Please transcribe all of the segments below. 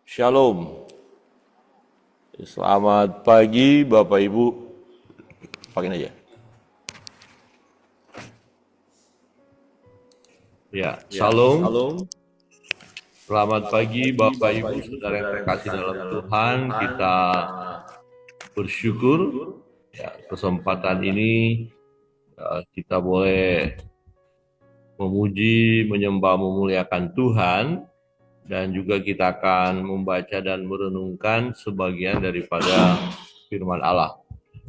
Shalom. Selamat pagi Bapak Ibu. Pakai aja. Ya, Shalom. Shalom. Selamat pagi Bapak Ibu Saudara yang terkasih dalam Tuhan. Kita bersyukur ya, kesempatan ini kita boleh memuji, menyembah, memuliakan Tuhan, dan juga kita akan membaca dan merenungkan sebagian daripada firman Allah.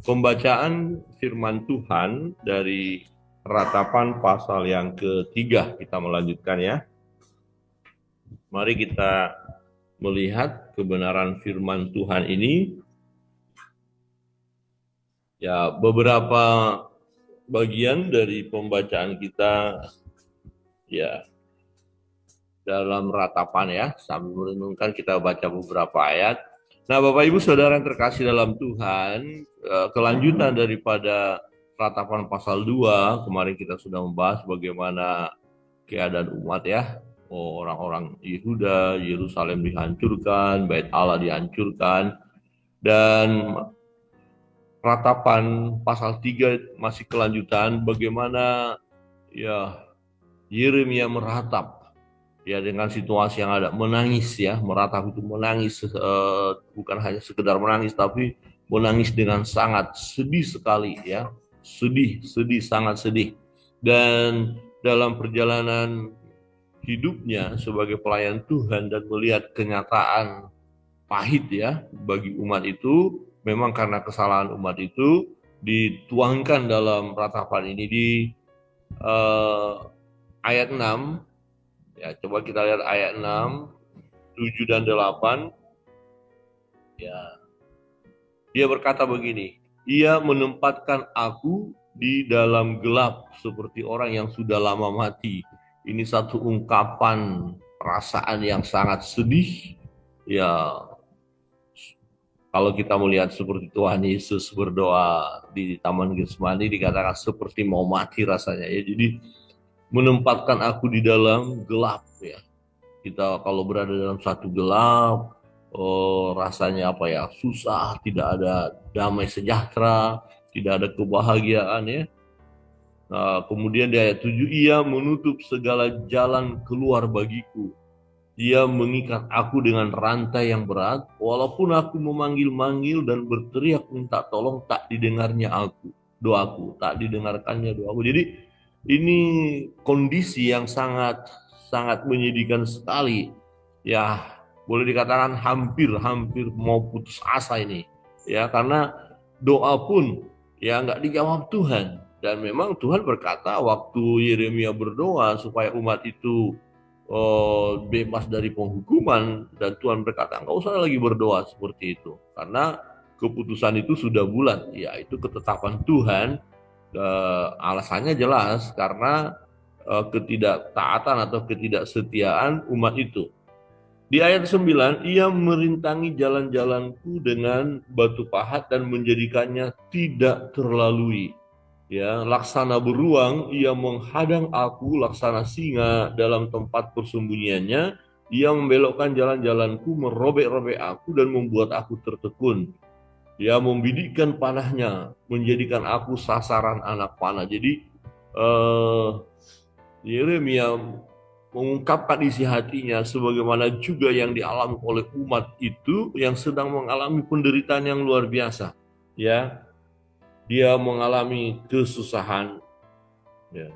Pembacaan firman Tuhan dari Ratapan pasal yang ketiga, kita melanjutkan ya. Mari kita melihat kebenaran firman Tuhan ini. Ya, beberapa bagian dari pembacaan kita ya dalam ratapan ya, sambil merenungkan kita baca beberapa ayat. Nah, Bapak Ibu Saudara yang terkasih dalam Tuhan, kelanjutan daripada ratapan pasal 2, kemarin kita sudah membahas bagaimana keadaan umat ya. Orang-orang Yehuda, Yerusalem dihancurkan, Bait Allah dihancurkan, dan ratapan pasal 3 masih kelanjutan bagaimana ya Yeremia meratap ya dengan situasi yang ada, menangis ya, meratap itu menangis, bukan hanya sekedar menangis tapi menangis dengan sangat sedih sekali ya, sedih, sangat sedih. Dan dalam perjalanan hidupnya sebagai pelayan Tuhan dan melihat kenyataan pahit ya bagi umat itu, memang karena kesalahan umat itu dituangkan dalam ratapan ini di ayat 6 ya. Coba kita lihat ayat 6, 7 dan 8 ya. Dia berkata begini, ia menempatkan aku di dalam gelap seperti orang yang sudah lama mati. Ini satu ungkapan perasaan yang sangat sedih ya. Kalau kita melihat seperti Tuhan Yesus berdoa di Taman Getsemani, dikatakan seperti mau mati rasanya ya. Jadi menempatkan aku di dalam gelap ya. Kita kalau berada dalam satu gelap, rasanya apa ya, susah, tidak ada damai sejahtera, tidak ada kebahagiaan ya. Nah, kemudian di ayat 7, ia menutup segala jalan keluar bagiku. Dia mengikat aku dengan rantai yang berat, walaupun aku memanggil-manggil dan berteriak minta tolong, tak didengarnya doaku, tak didengarkannya doaku. Jadi ini kondisi yang sangat menyedihkan sekali. Ya, boleh dikatakan hampir mau putus asa ini. Ya, karena doa pun ya nggak dijawab Tuhan. Dan memang Tuhan berkata waktu Yeremia berdoa supaya umat itu bebas dari penghukuman, dan Tuhan berkata nggak usah lagi berdoa seperti itu karena keputusan itu sudah bulat, yaitu ketetapan Tuhan. Alasannya jelas karena ketidaktaatan atau ketidaksetiaan umat itu. Di ayat 9, ia merintangi jalan-jalanku dengan batu pahat dan menjadikannya tidak terlalui. Ya, laksana beruang, ia menghadang aku laksana singa dalam tempat persembunyiannya. Ia membelokkan jalan-jalanku, merobek-robek aku dan membuat aku tertekun. Dia membidikkan panahnya, menjadikan aku sasaran anak panah. Jadi Yeremia mengungkapkan isi hatinya sebagaimana juga yang dialami oleh umat itu yang sedang mengalami penderitaan yang luar biasa. Ya, dia mengalami kesusahan. Ya.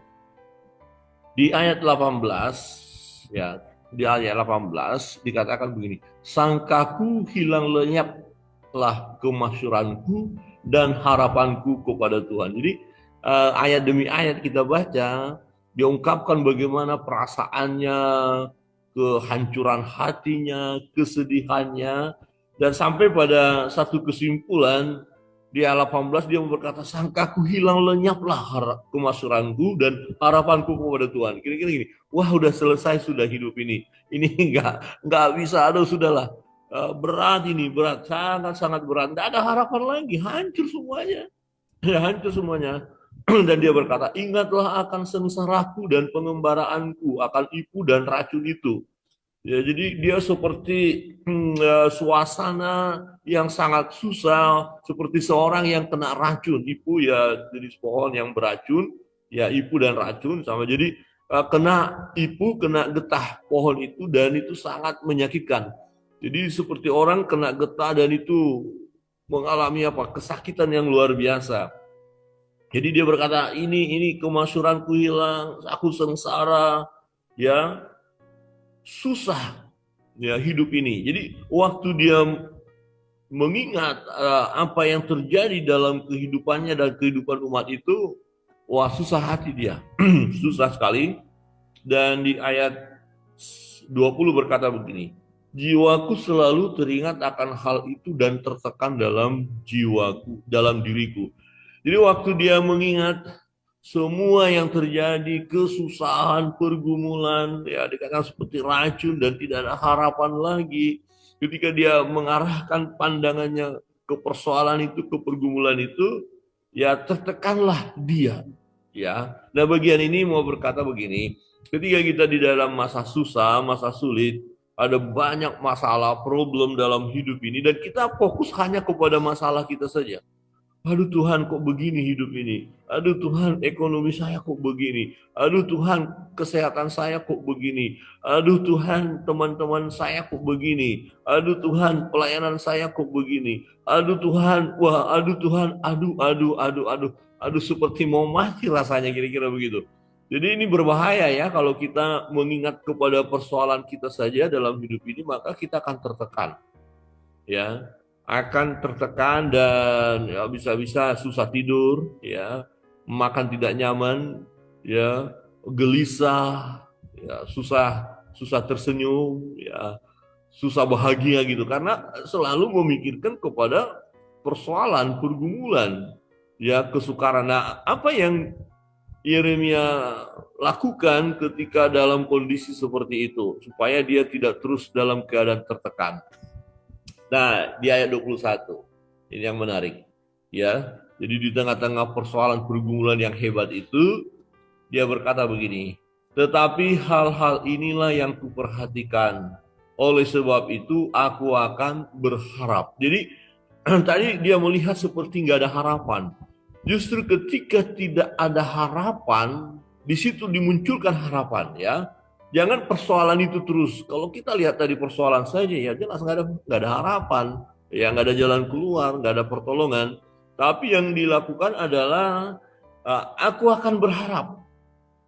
Di ayat 18 ya, di ayat 18 dikatakan begini, sangkaku hilang lenyaplah kemasyuranku dan harapanku kepada Tuhan. Jadi ayat demi ayat kita baca, diungkapkan bagaimana perasaannya, kehancuran hatinya, kesedihannya, dan sampai pada satu kesimpulan. Di ayat 18 dia berkata, sangkaku hilang lenyaplah kemasyuranku dan harapanku kepada Tuhan. Kira-kira gini, wah udah selesai sudah hidup ini. Ini nggak bisa, aduh sudahlah. Berat ini, berat, sangat berat. Nggak ada harapan lagi, hancur semuanya. Ya, hancur semuanya. Dan dia berkata, ingatlah akan sengsaraku dan pengembaraanku, akan ipu dan racun itu. Ya, jadi dia seperti suasana yang sangat susah, seperti seorang yang kena racun. Ipu ya jenis pohon yang beracun, ya ipu dan racun sama. Jadi kena ipu, kena getah pohon itu dan itu sangat menyakitkan. Jadi seperti orang kena getah dan itu mengalami apa? Kesakitan yang luar biasa. Jadi dia berkata, ini kemasyuranku hilang, aku sengsara, ya susah ya hidup ini. Jadi waktu dia mengingat apa yang terjadi dalam kehidupannya dan kehidupan umat itu, wah susah hati dia, susah sekali. Dan di ayat 20 berkata begini, jiwaku selalu teringat akan hal itu dan tertekan dalam jiwaku, dalam diriku. Jadi waktu dia mengingat semua yang terjadi, kesusahan, pergumulan, ya dikatakan seperti racun dan tidak ada harapan lagi. Ketika dia mengarahkan pandangannya ke persoalan itu, ke pergumulan itu, ya tertekanlah dia. Ya, nah bagian ini mau berkata begini, ketika kita di dalam masa susah, masa sulit, ada banyak masalah, problem dalam hidup ini, dan kita fokus hanya kepada masalah kita saja. Aduh Tuhan kok begini hidup ini. Aduh Tuhan ekonomi saya kok begini. Aduh Tuhan kesehatan saya kok begini. Aduh Tuhan teman-teman saya kok begini. Aduh Tuhan pelayanan saya kok begini. Aduh Tuhan, wah aduh Tuhan, aduh seperti mau mati rasanya kira-kira begitu. Jadi ini berbahaya ya kalau kita mengingat kepada persoalan kita saja dalam hidup ini maka kita akan tertekan. Ya, akan tertekan dan ya, bisa-bisa susah tidur, ya, makan tidak nyaman, ya, gelisah, ya, susah tersenyum, ya, susah bahagia gitu karena selalu memikirkan kepada persoalan, pergumulan, ya, kesukaran. Nah, apa yang Yeremia lakukan ketika dalam kondisi seperti itu supaya dia tidak terus dalam keadaan tertekan? Nah, di ayat 21. Ini yang menarik. Ya. Jadi di tengah-tengah persoalan pergumulan yang hebat itu, dia berkata begini, "Tetapi hal-hal inilah yang kuperhatikan. Oleh sebab itu aku akan berharap." Jadi tadi dia melihat seperti nggak ada harapan. Justru ketika tidak ada harapan, di situ dimunculkan harapan ya. Jangan persoalan itu terus. Kalau kita lihat tadi persoalan saja ya jelas nggak ada harapan, ya nggak ada jalan keluar, nggak ada pertolongan. Tapi yang dilakukan adalah aku akan berharap.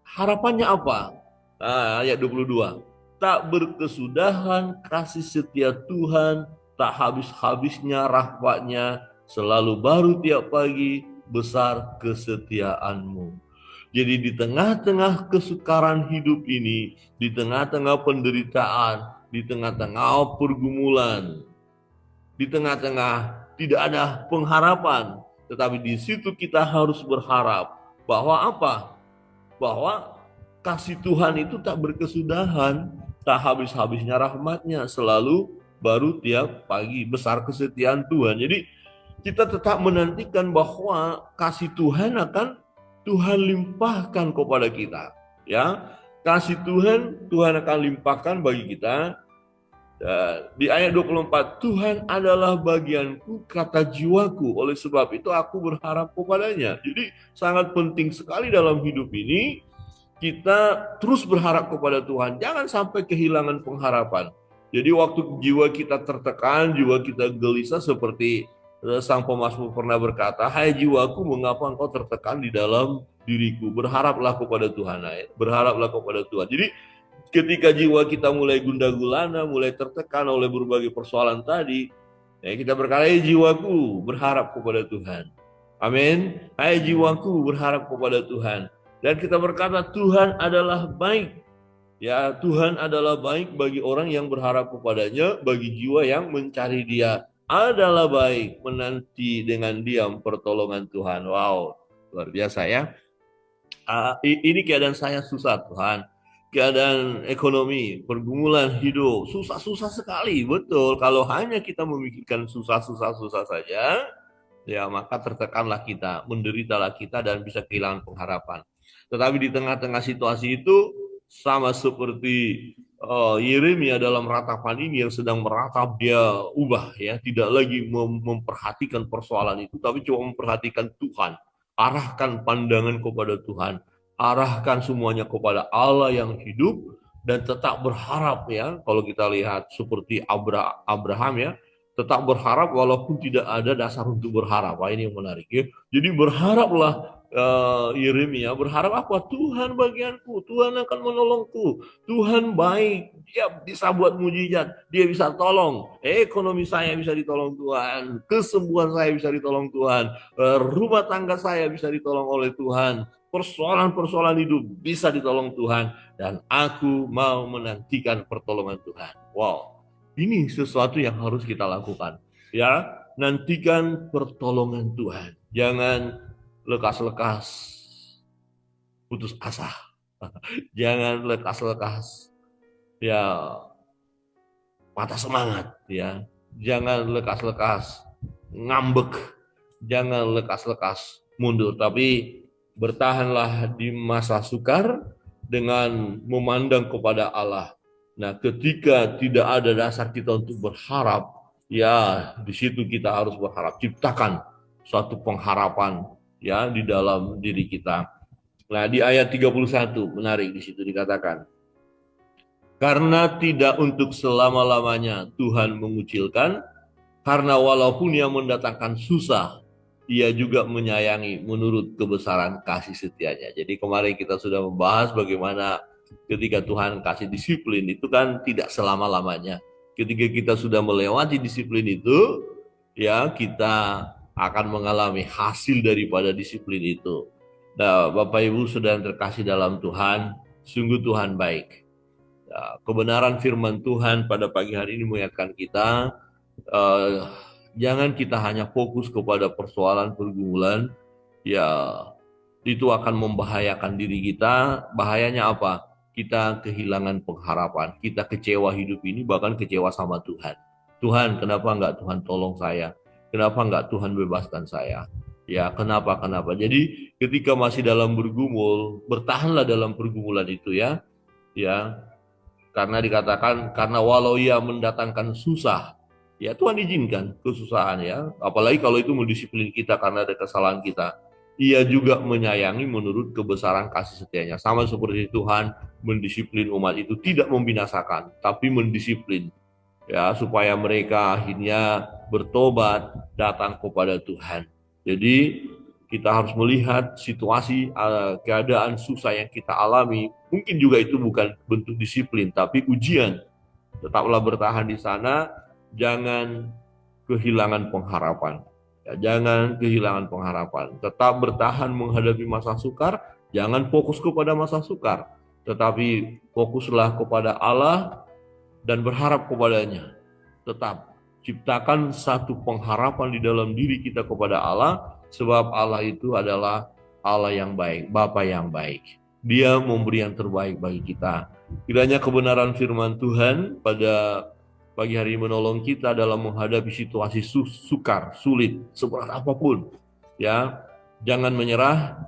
Harapannya apa? Nah, ayat 22. Tak berkesudahan kasih setia Tuhan, tak habis-habisnya rahmatnya, selalu baru tiap pagi, besar kesetiaanmu. Jadi di tengah-tengah kesukaran hidup ini, di tengah-tengah penderitaan, di tengah-tengah pergumulan, di tengah-tengah tidak ada pengharapan, tetapi di situ kita harus berharap bahwa apa? Bahwa kasih Tuhan itu tak berkesudahan, tak habis-habisnya rahmatnya, selalu baru tiap pagi, besar kesetiaan Tuhan. Jadi kita tetap menantikan bahwa kasih Tuhan akan Tuhan limpahkan kepada kita, ya. Kasih Tuhan akan limpahkan bagi kita. Di ayat 24, Tuhan adalah bagianku, kata jiwaku, oleh sebab itu aku berharap kepadanya. Jadi sangat penting sekali dalam hidup ini kita terus berharap kepada Tuhan, jangan sampai kehilangan pengharapan. Jadi waktu jiwa kita tertekan, jiwa kita gelisah, seperti sang pemazmur pernah berkata, "Hai jiwaku, mengapa engkau tertekan di dalam diriku? Berharaplah kepada Tuhan." Berharaplah kepada Tuhan. Jadi ketika jiwa kita mulai gundah gulana, mulai tertekan oleh berbagai persoalan tadi, ya kita berkata, "Hai jiwaku, berharap kepada Tuhan." Amin. Hai jiwaku, berharap kepada Tuhan. Dan kita berkata Tuhan adalah baik. Ya, Tuhan adalah baik bagi orang yang berharap kepadanya, bagi jiwa yang mencari Dia. Adalah baik menanti dengan diam pertolongan Tuhan. Wow, luar biasa ya. Ini keadaan saya susah Tuhan. Keadaan ekonomi, pergumulan hidup, susah-susah sekali. Betul, kalau hanya kita memikirkan susah-susah saja, ya maka tertekanlah kita, menderitalah kita dan bisa kehilangan pengharapan. Tetapi di tengah-tengah situasi itu sama seperti Yeremia dalam ratapan ini yang sedang meratap, dia ubah ya, tidak lagi memperhatikan persoalan itu, tapi cuma memperhatikan Tuhan. Arahkan pandangan kepada Tuhan, arahkan semuanya kepada Allah yang hidup, dan tetap berharap ya. Kalau kita lihat seperti Abraham ya, tetap berharap walaupun tidak ada dasar untuk berharap. Wah, ini yang menarik ya. Jadi berharaplah. Yeremia berharap apa? Tuhan bagianku, Tuhan akan menolongku, Tuhan baik, dia bisa buat mujizat, dia bisa tolong, ekonomi saya bisa ditolong Tuhan, kesembuhan saya bisa ditolong Tuhan, rumah tangga saya bisa ditolong oleh Tuhan, persoalan-persoalan hidup bisa ditolong Tuhan, dan aku mau menantikan pertolongan Tuhan. Wow, ini sesuatu yang harus kita lakukan. Ya, nantikan pertolongan Tuhan. Jangan lekas-lekas putus asa. Jangan lekas-lekas ya patah semangat ya. Jangan lekas-lekas ngambek. Jangan lekas-lekas mundur, tapi bertahanlah di masa sukar dengan memandang kepada Allah. Nah, ketika tidak ada dasar kita untuk berharap, ya di situ kita harus berharap. Ciptakan suatu pengharapan ya di dalam diri kita. Nah, di ayat 31 menarik, di situ dikatakan, karena tidak untuk selama-lamanya Tuhan mengucilkan, karena walaupun ia mendatangkan susah, ia juga menyayangi menurut kebesaran kasih setianya. Jadi kemarin kita sudah membahas bagaimana ketika Tuhan kasih disiplin itu kan tidak selama-lamanya. Ketika kita sudah melewati disiplin itu, ya kita akan mengalami hasil daripada disiplin itu. Nah, Bapak Ibu sudah terkasih dalam Tuhan, sungguh Tuhan baik. Nah, kebenaran firman Tuhan pada pagi hari ini mengingatkan kita, jangan kita hanya fokus kepada persoalan pergumulan, ya itu akan membahayakan diri kita. Bahayanya apa? Kita kehilangan pengharapan, kita kecewa hidup ini, bahkan kecewa sama Tuhan. Tuhan, kenapa enggak Tuhan tolong saya? Kenapa enggak Tuhan bebaskan saya? Ya, kenapa? Jadi ketika masih dalam bergumul, bertahanlah dalam pergumulan itu ya. Ya, karena dikatakan, karena walau ia mendatangkan susah, ya Tuhan izinkan kesusahan ya. Apalagi kalau itu mendisiplin kita karena ada kesalahan kita. Ia juga menyayangi menurut kebesaran kasih setianya. Sama seperti Tuhan mendisiplin umat itu, tidak membinasakan, tapi mendisiplin. Ya, supaya mereka akhirnya bertobat, datang kepada Tuhan. Jadi kita harus melihat situasi keadaan susah yang kita alami. Mungkin juga itu bukan bentuk disiplin, tapi ujian. Tetaplah bertahan di sana, jangan kehilangan pengharapan. Ya, jangan kehilangan pengharapan. Tetap bertahan menghadapi masa sukar, jangan fokus kepada masa sukar, tetapi fokuslah kepada Allah dan berharap kepadanya. Tetap ciptakan satu pengharapan di dalam diri kita kepada Allah, sebab Allah itu adalah Allah yang baik, Bapa yang baik. Dia memberi yang terbaik bagi kita. Kiranya kebenaran firman Tuhan pada pagi hari ini menolong kita dalam menghadapi situasi sukar, sulit, seberat apapun. Ya, jangan menyerah,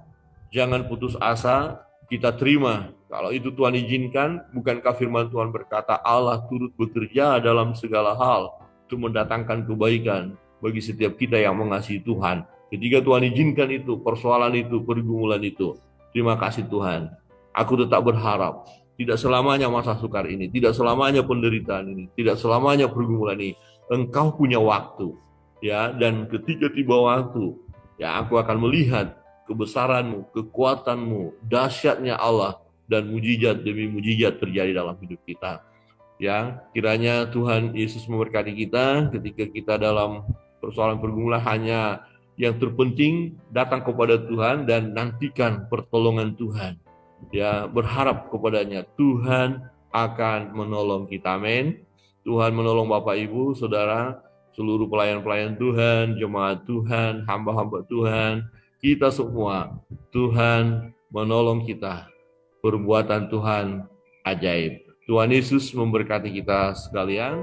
jangan putus asa, kita terima. Kalau itu Tuhan izinkan, bukankah firman Tuhan berkata Allah turut bekerja dalam segala hal untuk mendatangkan kebaikan bagi setiap kita yang mengasihi Tuhan. Ketika Tuhan izinkan itu, persoalan itu, pergumulan itu, terima kasih Tuhan. Aku tetap berharap, tidak selamanya masa sukar ini, tidak selamanya penderitaan ini, tidak selamanya pergumulan ini. Engkau punya waktu, ya. Dan ketika tiba waktu, ya aku akan melihat kebesaranmu, kekuatanmu, dahsyatnya Allah, dan mujizat demi mujizat terjadi dalam hidup kita. Ya, kiranya Tuhan Yesus memberkati kita ketika kita dalam persoalan pergumulan. Hanya yang terpenting datang kepada Tuhan dan nantikan pertolongan Tuhan. Ya, berharap kepadanya. Tuhan akan menolong kita. Amin. Tuhan menolong Bapak Ibu, Saudara, seluruh pelayan-pelayan Tuhan, jemaat Tuhan, hamba-hamba Tuhan, kita semua. Tuhan menolong kita. Perbuatan Tuhan ajaib. Tuhan Yesus memberkati kita sekalian.